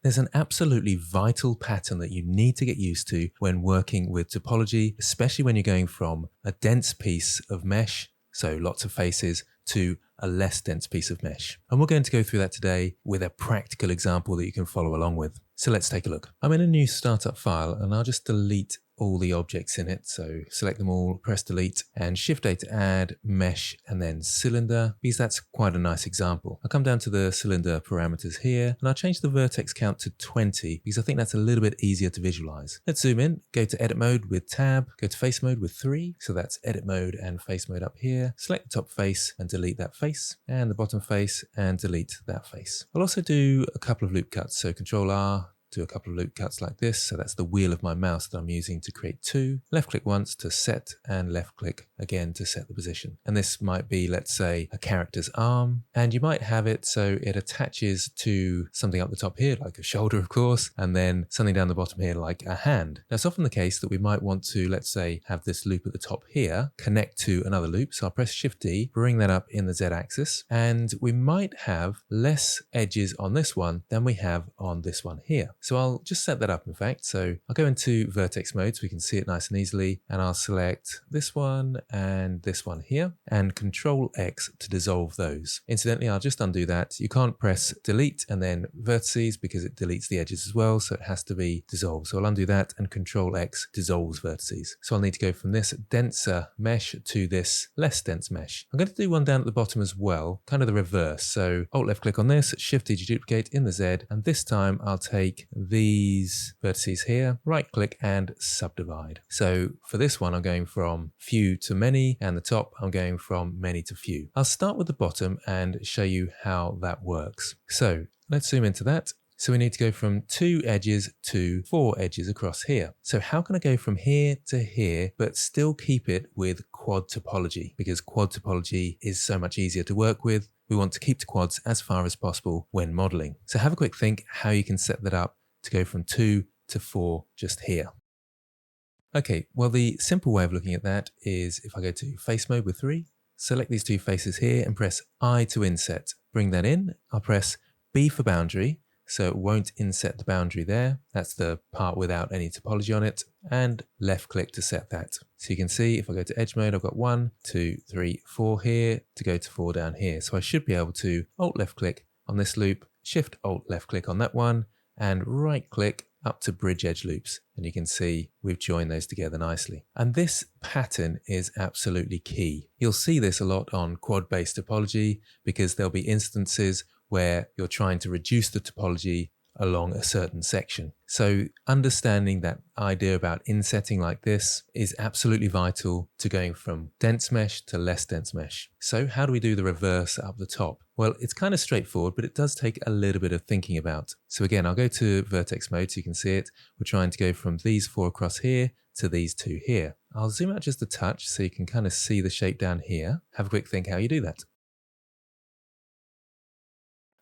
There's an absolutely vital pattern that you need to get used to when working with topology, especially when you're going from a dense piece of mesh, so lots of faces, to a less dense piece of mesh. And we're going to go through that today with a practical example that you can follow along with. So let's take a look. I'm in a new startup file and I'll just delete all the objects in it. So select them all, press delete, and Shift A to add, mesh, and then cylinder, because that's quite a nice example. I'll come down to the cylinder parameters here, and I'll change the vertex count to 20, because I think that's a little bit easier to visualize. Let's zoom in, go to edit mode with tab, go to face mode with 3, so that's edit mode and face mode up here. Select the top face and delete that face, and the bottom face and delete that face. I'll also do a couple of loop cuts, so Control R, do a couple of loop cuts like this. So that's the wheel of my mouse that I'm using to create 2. Left click once to set, and left click again to set the position. And this might be, let's say, a character's arm, and you might have it so it attaches to something up the top here, like a shoulder, of course, and then something down the bottom here, like a hand. Now, it's often the case that we might want to, let's say, have this loop at the top here connect to another loop. So I'll press Shift D, bring that up in the Z axis, and we might have less edges on this one than we have on this one here. So I'll just set that up, in fact. So I'll go into vertex mode so we can see it nice and easily, and I'll select this one and this one here, and Control X to dissolve those. Incidentally, I'll just undo that. You can't press delete and then vertices because it deletes the edges as well, so it has to be dissolved. So I'll undo that, and Control X dissolves vertices. So I'll need to go from this denser mesh to this less dense mesh. I'm going to do one down at the bottom as well, kind of the reverse. So Alt left click on this, Shift D to duplicate in the Z, and this time I'll take these vertices here, right click and subdivide. So for this one, I'm going from few to many, and the top I'm going from many to few. I'll start with the bottom and show you how that works. So let's zoom into that. So we need to go from 2 edges to 4 edges across here. So how can I go from here to here, but still keep it with quad topology? Because quad topology is so much easier to work with. We want to keep the quads as far as possible when modeling. So have a quick think how you can set that up to go from 2 to 4 just here. Okay, well, the simple way of looking at that is if I go to face mode with 3, select these 2 faces here and press I to inset. Bring that in. I'll press B for boundary, so it won't inset the boundary there. That's the part without any topology on it, and left click to set that. So you can see if I go to edge mode, I've got 1, 2, 3, 4 here to go to 4 down here. So I should be able to Alt left click on this loop, Shift Alt left click on that one, and right click up to bridge edge loops. And you can see we've joined those together nicely. And this pattern is absolutely key. You'll see this a lot on quad-based topology because there'll be instances where you're trying to reduce the topology along a certain section. So understanding that idea about insetting like this is absolutely vital to going from dense mesh to less dense mesh. So how do we do the reverse up the top? Well, it's kind of straightforward, but it does take a little bit of thinking about. So again, I'll go to vertex mode so you can see it. We're trying to go from these 4 across here to these 2 here. I'll zoom out just a touch so you can kind of see the shape down here. Have a quick think how you do that.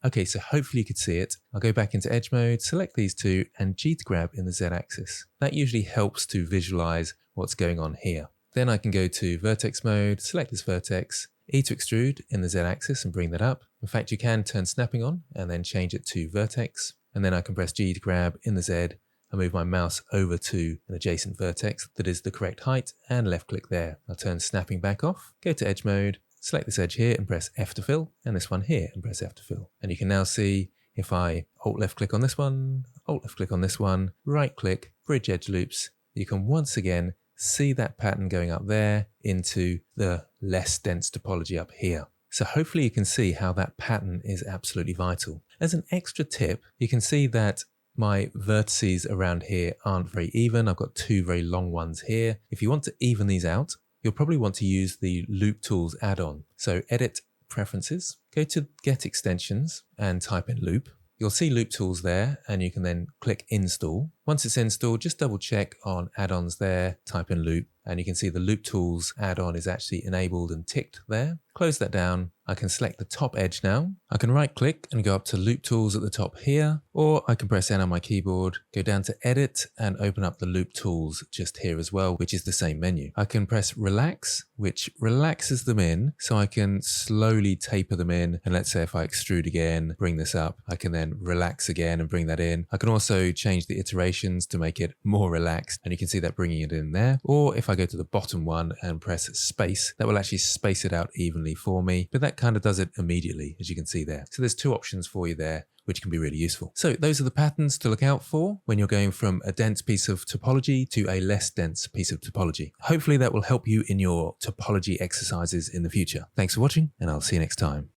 Okay, so hopefully you could see it. I'll go back into edge mode, select these 2, and G to grab in the Z axis. That usually helps to visualize what's going on here. Then I can go to vertex mode, select this vertex, E to extrude in the Z axis and bring that up. In fact, you can turn snapping on and then change it to vertex. And then I can press G to grab in the Z and move my mouse over to an adjacent vertex that is the correct height, and left click there. I'll turn snapping back off, go to edge mode, select this edge here and press F to fill, and this one here and press F to fill. And you can now see if I Alt left click on this one, Alt left click on this one, right click, bridge edge loops, you can once again see that pattern going up there into the less dense topology up here. So hopefully you can see how that pattern is absolutely vital. As an extra tip, you can see that my vertices around here aren't very even. I've got 2 very long ones here. If you want to even these out, you'll probably want to use the Loop Tools add-on. So edit Preferences, go to Get Extensions and type in Loop. You'll see Loop Tools there, and you can then click Install. Once it's installed, just double check on add-ons there, type in Loop, and you can see the Loop Tools add-on is actually enabled and ticked there. Close that down. I can select the top edge now. I can right click and go up to loop tools at the top here, or I can press N on my keyboard, go down to edit and open up the loop tools just here as well, which is the same menu. I can press relax, which relaxes them in, so I can slowly taper them in. And let's say if I extrude again, bring this up, I can then relax again and bring that in. I can also change the iterations to make it more relaxed, and you can see that bringing it in there. Or if I go to the bottom one and press space, that will actually space it out evenly for me, but that kind of does it immediately, as you can see there. So there's two options for you there, which can be really useful. So those are the patterns to look out for when you're going from a dense piece of topology to a less dense piece of topology. Hopefully that will help you in your topology exercises in the future. Thanks for watching, and I'll see you next time.